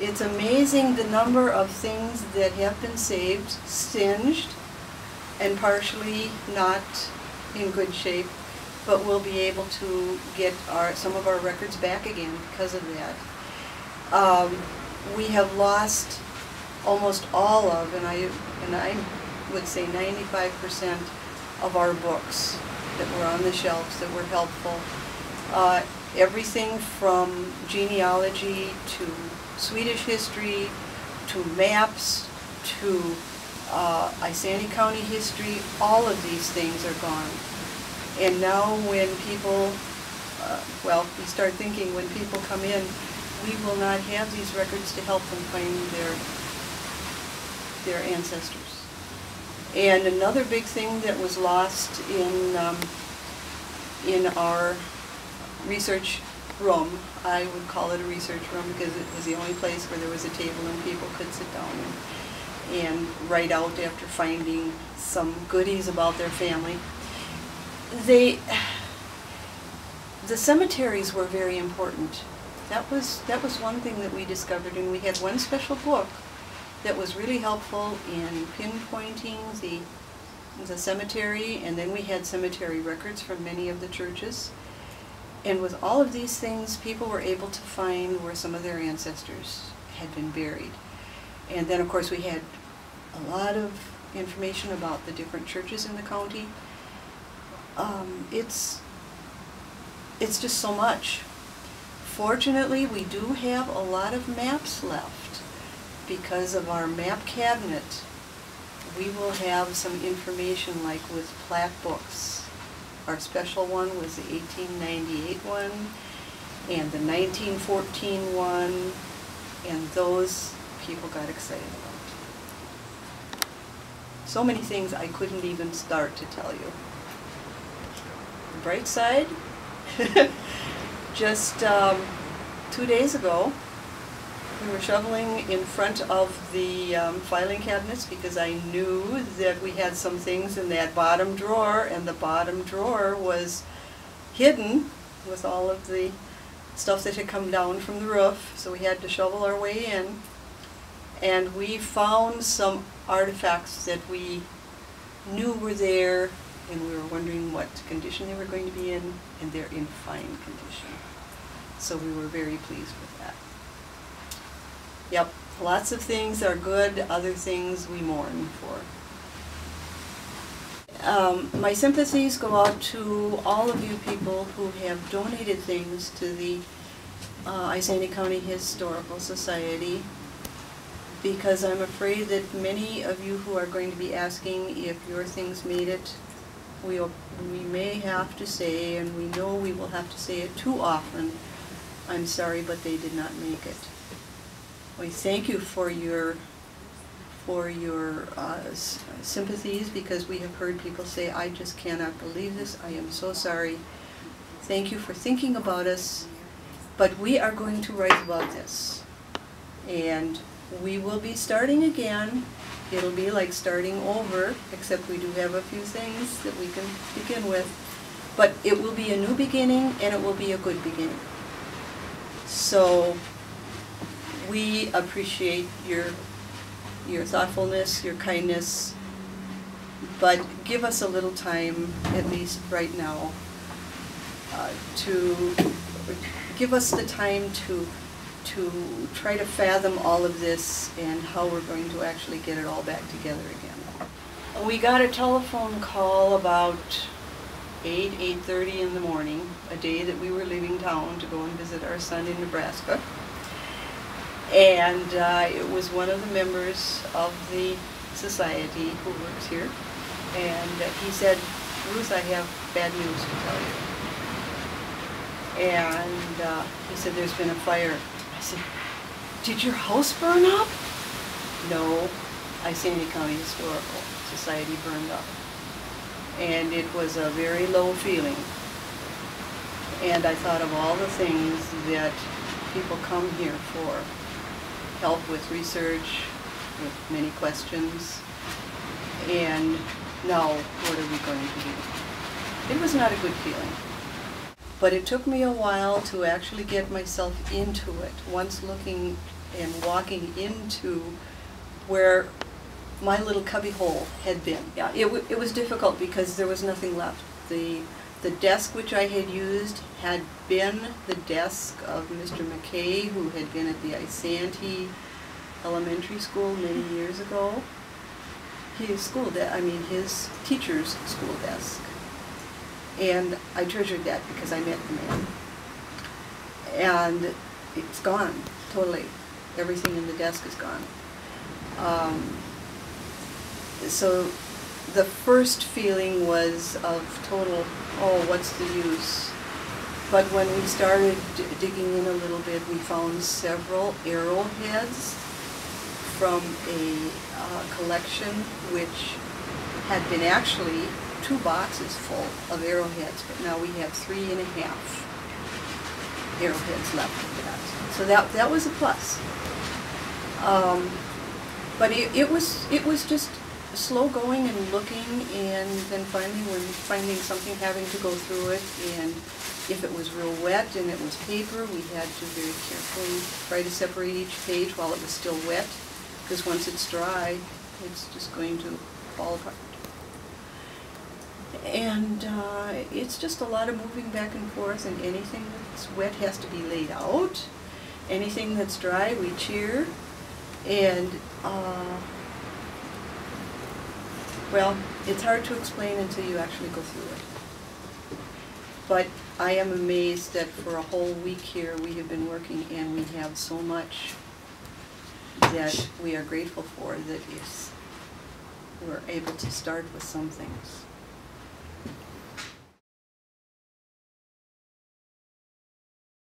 It's amazing the number of things that have been saved, singed, and partially not in good shape, but we'll be able to get some of our records back again because of that. We have lost almost all of, and I would say 95% of our books that were on the shelves that were helpful. Everything from genealogy to Swedish history to maps to Isanti County history, all of these things are gone. And now when people, we start thinking when people come in, we will not have these records to help them find their ancestors. And another big thing that was lost in our research room, I would call it a research room because it was the only place where there was a table and people could sit down and write out after finding some goodies about their family. The cemeteries were very important. That was one thing that we discovered, and we had one special book that was really helpful in pinpointing the cemetery, and then we had cemetery records from many of the churches. And with all of these things, people were able to find where some of their ancestors had been buried. And then, of course, we had a lot of information about the different churches in the county. It's just so much. Fortunately, we do have a lot of maps left. Because of our map cabinet, we will have some information like with plat books. Our special one was the 1898 one and the 1914 one, and those people got excited about. So many things I couldn't even start to tell you. The bright side, just 2 days ago, we were shoveling in front of the filing cabinets because I knew that we had some things in that bottom drawer, and the bottom drawer was hidden with all of the stuff that had come down from the roof, so we had to shovel our way in. And we found some artifacts that we knew were there, and we were wondering what condition they were going to be in, and they're in fine condition. So we were very pleased with that. Yep, lots of things are good, other things we mourn for. My sympathies go out to all of you people who have donated things to the Isanti County Historical Society, because I'm afraid that many of you who are going to be asking if your things made it, we may have to say, and we know we will have to say it too often, I'm sorry, but they did not make it. We thank you for your sympathies, because we have heard people say, I just cannot believe this, I am so sorry. Thank you for thinking about us, but we are going to write about this. And we will be starting again. It'll be like starting over, except we do have a few things that we can begin with. But it will be a new beginning, and it will be a good beginning. So we appreciate your thoughtfulness, your kindness, but give us a little time, at least right now, to give us the time to try to fathom all of this and how we're going to actually get it all back together again. We got a telephone call about 8:30 in the morning, a day that we were leaving town to go and visit our son in Nebraska. And it was one of the members of the society who works here. And he said, Ruth, I have bad news to tell you. And he said, there's been a fire. I said, did your house burn up? No, Isanti County Historical Society burned up. And it was a very low feeling. And I thought of all the things that people come here for. Help with research, with many questions, and now what are we going to do? It was not a good feeling. But it took me a while to actually get myself into it. Once looking and walking into where my little cubby hole had been. Yeah, it was difficult because there was nothing left. The desk which I had used had been the desk of Mr. McKay, who had been at the Isanti elementary school many years ago. His his teacher's school desk. And I treasured that because I met the man. And it's gone, totally. Everything in the desk is gone. So the first feeling was of total, oh, what's the use? But when we started digging in a little bit, we found several arrowheads from a collection which had been actually 2 boxes full of arrowheads, but now we have 3.5 arrowheads left of that. So that was a plus. But it was just slow going and looking, and then finally when finding something, having to go through it, and if it was real wet and it was paper, we had to very carefully try to separate each page while it was still wet, because once it's dry, it's just going to fall apart. And it's just a lot of moving back and forth, and anything that's wet has to be laid out. Anything that's dry, we cheer. And, well, it's hard to explain until you actually go through it. But I am amazed that for a whole week here we have been working, and we have so much that we are grateful for, that we're able to start with some things.